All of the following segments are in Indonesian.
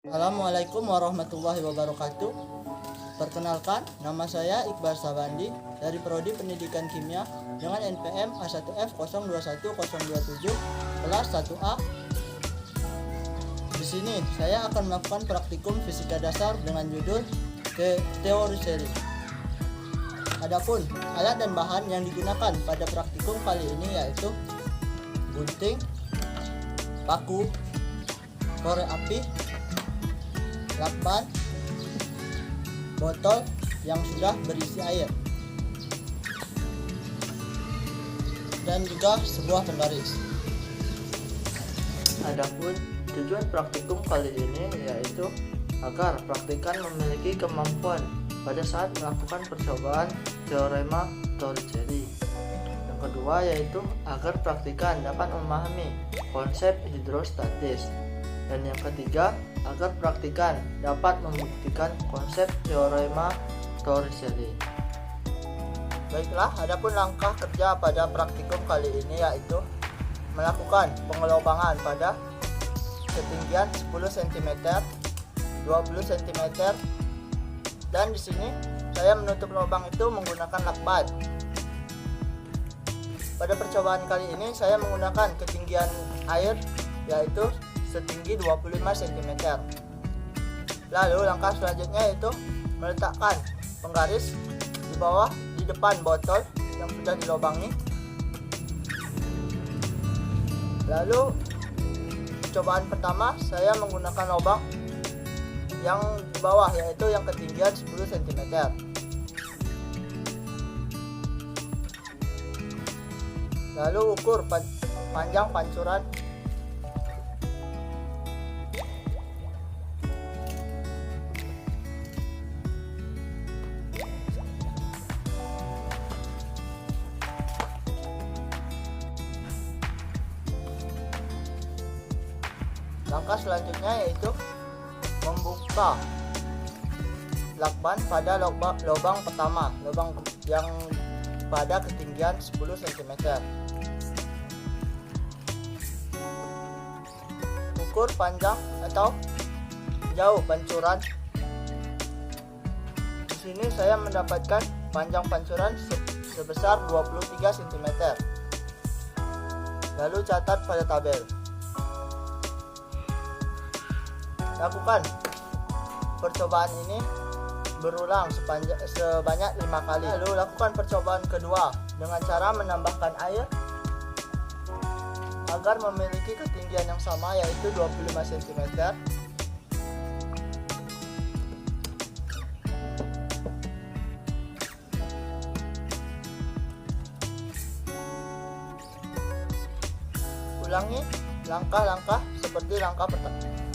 Assalamualaikum warahmatullahi wabarakatuh. Perkenalkan, nama saya Iqbal Sabandi dari Prodi Pendidikan Kimia dengan NPM A1F021027 kelas 1A. Di sini saya akan melakukan praktikum fisika dasar dengan judul teori seri. Adapun alat dan bahan yang digunakan pada praktikum kali ini yaitu gunting, paku, korek api, lakban, botol yang sudah berisi air, dan juga sebuah penggaris. Adapun tujuan praktikum kali ini yaitu agar praktikan memiliki kemampuan pada saat melakukan percobaan teorema Torricelli. Yang kedua yaitu agar praktikan dapat memahami konsep hidrostatis. Dan yang ketiga, agar praktikan dapat membuktikan konsep teorema Torricelli. Baiklah, adapun langkah kerja pada praktikum kali ini yaitu melakukan pengelobangan pada ketinggian 10 cm, 20 cm, dan di sini saya menutup lubang itu menggunakan lakban. Pada percobaan kali ini saya menggunakan ketinggian air yaitu setinggi 25 cm. Lalu langkah selanjutnya yaitu meletakkan penggaris di depan botol yang sudah dilubangi. Lalu percobaan pertama saya menggunakan lubang yang di bawah yaitu yang ketinggian 10 cm. Lalu ukur panjang pancuran Langkah selanjutnya yaitu membuka lakban pada lubang pertama, lubang yang pada ketinggian 10 cm. Ukur panjang atau jauh pancuran. Di sini saya mendapatkan panjang pancuran sebesar 23 cm. Lalu catat pada tabel. Lakukan percobaan ini berulang sebanyak 5 kali. Lalu lakukan percobaan kedua dengan cara menambahkan air agar memiliki ketinggian yang sama yaitu 25 cm. Ulangi langkah-langkah seperti langkah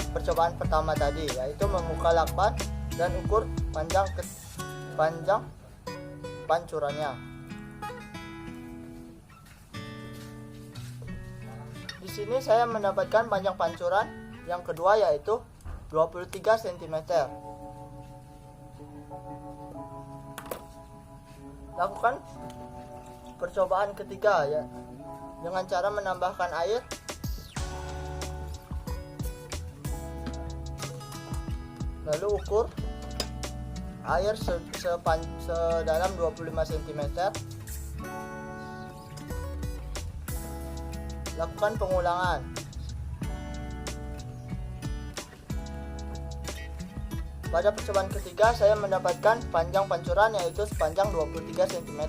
percobaan pertama tadi, yaitu membuka lakban dan ukur panjang pancurannya. Di sini saya mendapatkan panjang pancuran yang kedua yaitu 23 cm. Lakukan percobaan ketiga ya dengan cara menambahkan air. Lalu ukur air sedalam 25 cm. Lakukan pengulangan. Pada percobaan ketiga saya mendapatkan panjang pancuran yaitu sepanjang 23 cm.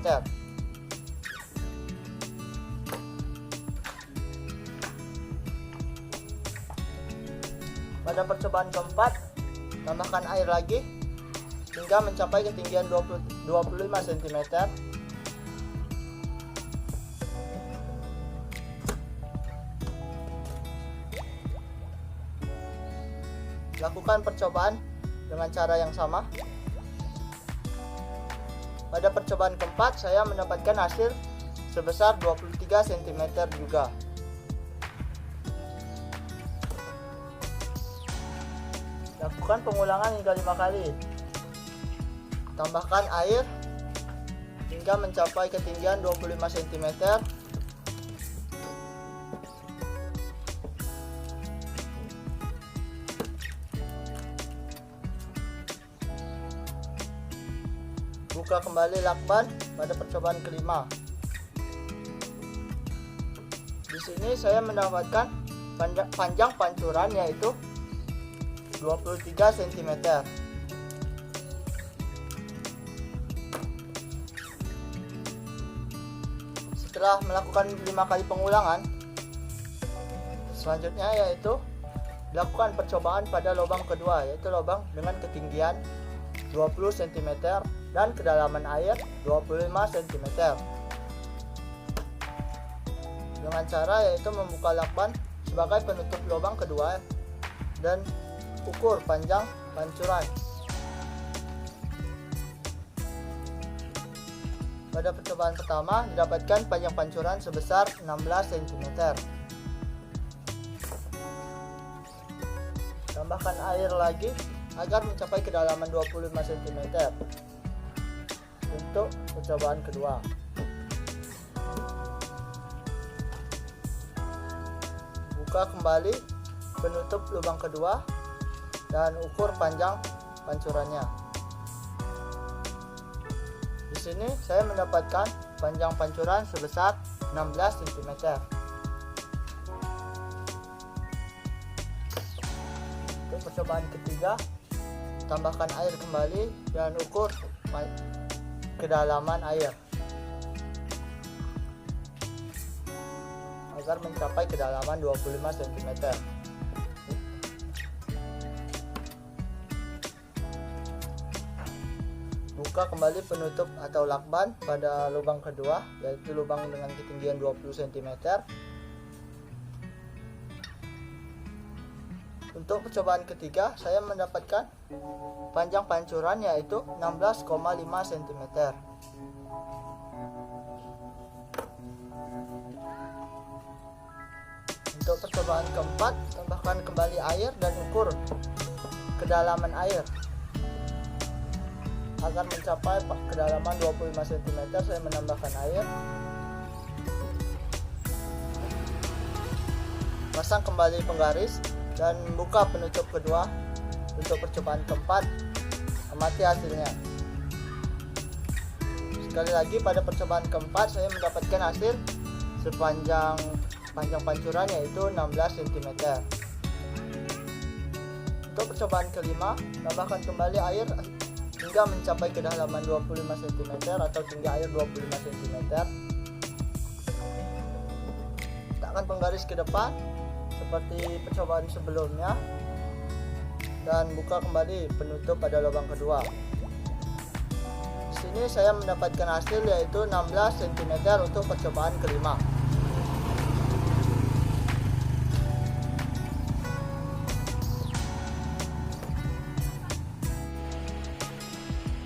Pada percobaan keempat tambahkan air lagi hingga mencapai ketinggian 25 cm. Lakukan percobaan dengan cara yang sama. Pada percobaan keempat saya mendapatkan hasil sebesar 23 cm juga. Lakukan pengulangan hingga 5 kali. Tambahkan air hingga mencapai ketinggian 25 cm. buka kembali lakban pada percobaan kelima. Di sini saya mendapatkan panjang pancuran yaitu 23 cm. Setelah melakukan 5 kali pengulangan, selanjutnya yaitu dilakukan percobaan pada lubang kedua, yaitu lubang dengan ketinggian 20 cm dan kedalaman air 25 cm. Dengan cara yaitu membuka lakban sebagai penutup lubang kedua dan ukur panjang pancuran. Pada percobaan pertama didapatkan panjang pancuran sebesar 16 cm. Tambahkan air lagi agar mencapai kedalaman 25 cm untuk percobaan kedua. Buka kembali penutup lubang kedua dan ukur panjang pancurannya. Di sini saya mendapatkan panjang pancuran sebesar 16 cm. Untuk percobaan ketiga, tambahkan air kembali dan ukur kedalaman air agar mencapai kedalaman 25 cm. Buka kembali penutup atau lakban pada lubang kedua, yaitu lubang dengan ketinggian 20 cm. Untuk percobaan ketiga, saya mendapatkan panjang pancuran yaitu 16,5 cm. Untuk percobaan keempat, tambahkan kembali air dan ukur kedalaman air. Agar mencapai kedalaman 25 cm, saya menambahkan air. Pasang kembali penggaris dan buka penutup kedua. Untuk percobaan keempat, amati hasilnya. Sekali lagi, pada percobaan keempat saya mendapatkan hasil sepanjang panjang pancuran yaitu 16 cm. Untuk percobaan kelima, tambahkan kembali air hingga mencapai kedalaman 25 cm atau tinggi air 25 cm. Letakkan penggaris ke depan seperti percobaan sebelumnya dan buka kembali penutup pada lubang kedua. Di sini saya mendapatkan hasil yaitu 16 cm untuk percobaan kelima.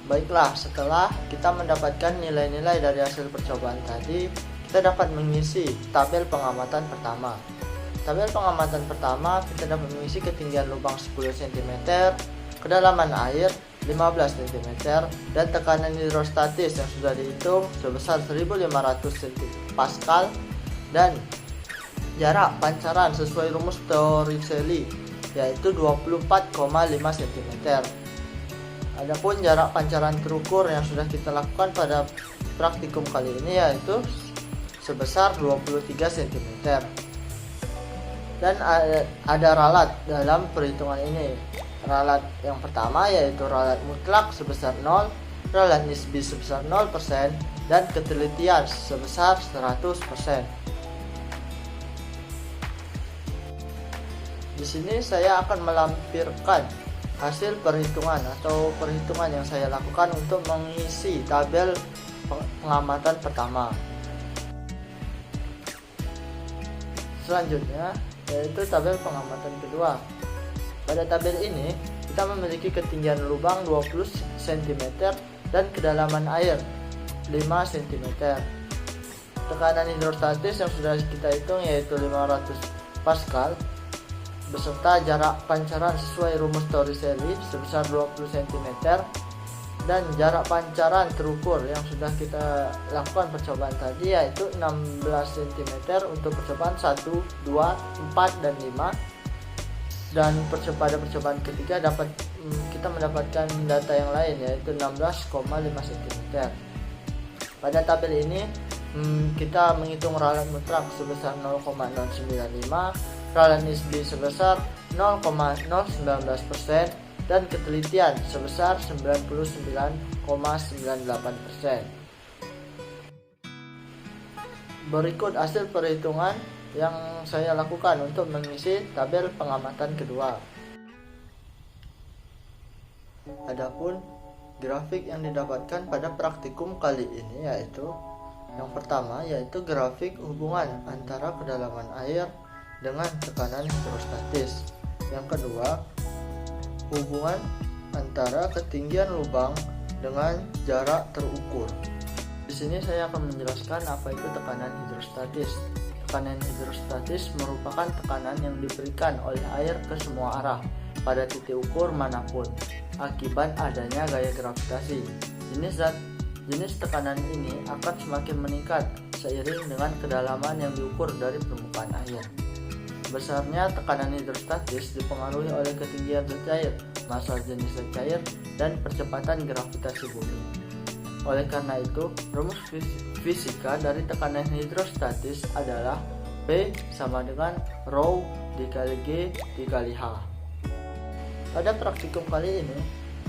Baiklah, setelah kita mendapatkan nilai-nilai dari hasil percobaan tadi, kita dapat mengisi tabel pengamatan pertama. Tabel pengamatan pertama, kita dapat mengisi ketinggian lubang 10 cm, kedalaman air 15 cm, dan tekanan hidrostatis yang sudah dihitung sebesar 1500 Pascal, dan jarak pancaran sesuai rumus Torricelli yaitu 24,5 cm. Adapun jarak pancaran terukur yang sudah kita lakukan pada praktikum kali ini yaitu sebesar 23 cm. Dan ada ralat dalam perhitungan ini. Ralat yang pertama yaitu ralat mutlak sebesar 0, ralat nisbi sebesar 0%, dan ketelitian sebesar 100%. Di sini saya akan melampirkan hasil perhitungan atau perhitungan yang saya lakukan untuk mengisi tabel pengamatan pertama. Selanjutnya yaitu tabel pengamatan kedua. Pada tabel ini kita memiliki ketinggian lubang 20 cm dan kedalaman air 5 cm. Tekanan hidrostatis yang sudah kita hitung yaitu 500 Pascal beserta jarak pancaran sesuai rumus Torricelli sebesar 20 cm dan jarak pancaran terukur yang sudah kita lakukan percobaan tadi yaitu 16 cm untuk percobaan 1, 2, 4, dan 5. Dan pada percobaan ketiga dapat kita mendapatkan data yang lain, yaitu 16,5 cm. Pada tabel ini kita menghitung ralan mutlak sebesar 0,095, ralan nisbi sebesar 0,019%, dan ketelitian sebesar 99,98%. Berikut hasil perhitungan yang saya lakukan untuk mengisi tabel pengamatan kedua. Adapun grafik yang didapatkan pada praktikum kali ini yaitu yang pertama, yaitu grafik hubungan antara kedalaman air dengan tekanan hidrostatis. Yang kedua, hubungan antara ketinggian lubang dengan jarak terukur. Di sini saya akan menjelaskan apa itu tekanan hidrostatis. Tekanan hidrostatis merupakan tekanan yang diberikan oleh air ke semua arah pada titik ukur manapun akibat adanya gaya gravitasi. Jenis tekanan ini akan semakin meningkat seiring dengan kedalaman yang diukur dari permukaan air. Besarnya tekanan hidrostatis dipengaruhi oleh ketinggian zat cair, massa jenis zat cair, dan percepatan gravitasi bumi. Oleh karena itu, rumus fisika dari tekanan hidrostatis adalah P sama dengan rho dikali G dikali H. Pada praktikum kali ini,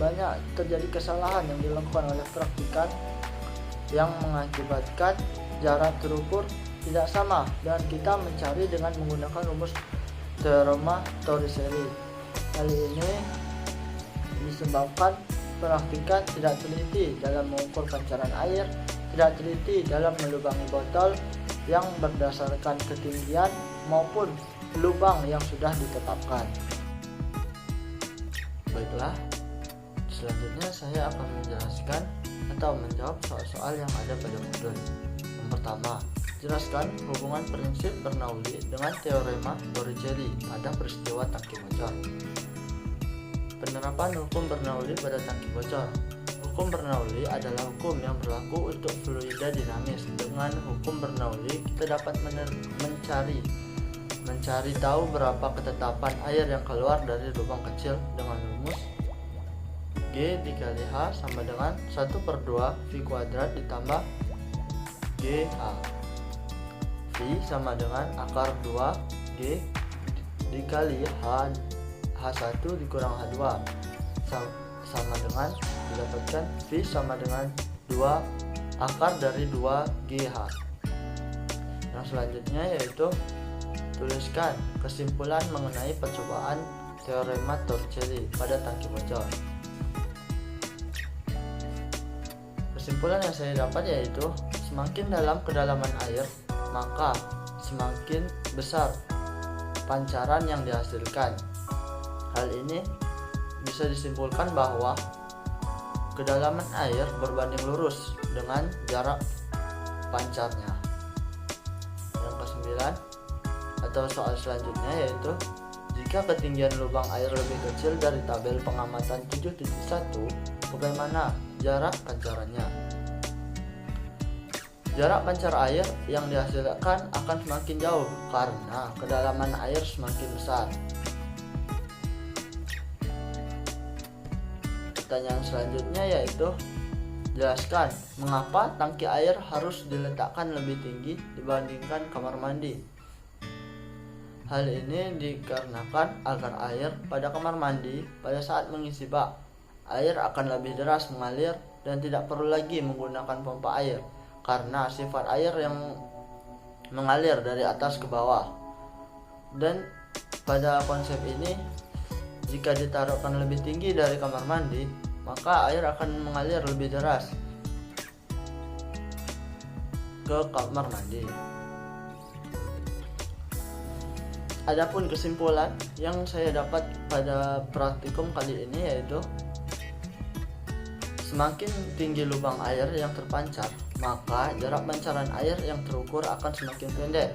banyak terjadi kesalahan yang dilakukan oleh praktikan yang mengakibatkan jarak terukur tidak sama, dan kita mencari dengan menggunakan rumus teorema Torricelli. Hal ini disebabkan praktikan tidak teliti dalam mengukur pancaran air, tidak teliti dalam melubangi botol yang berdasarkan ketinggian maupun lubang yang sudah ditetapkan. Baiklah, selanjutnya saya akan menjelaskan atau menjawab soal-soal yang ada pada modul. Yang pertama, jelaskan hubungan prinsip Bernoulli dengan teorema Torricelli pada peristiwa tangki bocor. Penerapan hukum Bernoulli pada tangki bocor. Hukum Bernoulli adalah hukum yang berlaku untuk fluida dinamis. Dengan hukum Bernoulli, kita dapat mencari tahu berapa ketetapan air yang keluar dari lubang kecil dengan rumus G dikali H sama dengan 1/2 V kuadrat ditambah GH. V sama dengan akar 2 G dikali H1 dikurang H2 sama dengan didapatkan V sama dengan 2 akar dari 2 GH. Yang selanjutnya yaitu tuliskan kesimpulan mengenai percobaan teorema Torricelli pada tangki bocor. Kesimpulan yang saya dapat yaitu semakin dalam kedalaman air, maka semakin besar pancaran yang dihasilkan. Hal ini bisa disimpulkan bahwa kedalaman air berbanding lurus dengan jarak pancarnya. Yang kesembilan atau soal selanjutnya yaitu jika ketinggian lubang air lebih kecil dari tabel pengamatan 7.1, bagaimana jarak pancarannya? Jarak pancar air yang dihasilkan akan semakin jauh karena kedalaman air semakin besar. Pertanyaan selanjutnya yaitu jelaskan mengapa tangki air harus diletakkan lebih tinggi dibandingkan kamar mandi. Hal ini dikarenakan agar air pada kamar mandi pada saat mengisi bak, air akan lebih deras mengalir dan tidak perlu lagi menggunakan pompa air karena sifat air yang mengalir dari atas ke bawah. Dan pada konsep ini, jika ditaruhkan lebih tinggi dari kamar mandi, maka air akan mengalir lebih deras ke kamar mandi. Adapun kesimpulan yang saya dapat pada praktikum kali ini yaitu semakin tinggi lubang air yang terpancar, maka jarak pancaran air yang terukur akan semakin pendek.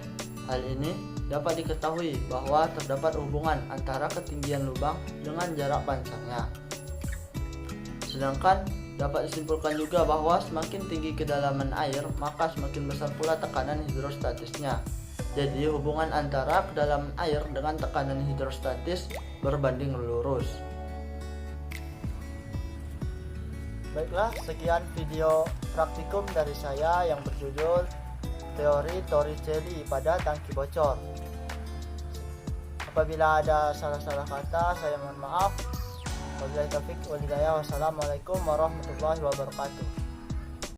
Hal ini dapat diketahui bahwa terdapat hubungan antara ketinggian lubang dengan jarak pancarnya. Sedangkan dapat disimpulkan juga bahwa semakin tinggi kedalaman air, maka semakin besar pula tekanan hidrostatisnya. Jadi hubungan antara kedalaman air dengan tekanan hidrostatis berbanding lurus. Baiklah, sekian video praktikum dari saya yang berjudul Teori Torricelli pada tangki bocor. Apabila ada salah-salah kata, saya mohon maaf. Wabillahi taufiq wal hidayah. Wassalamualaikum warahmatullahi wabarakatuh.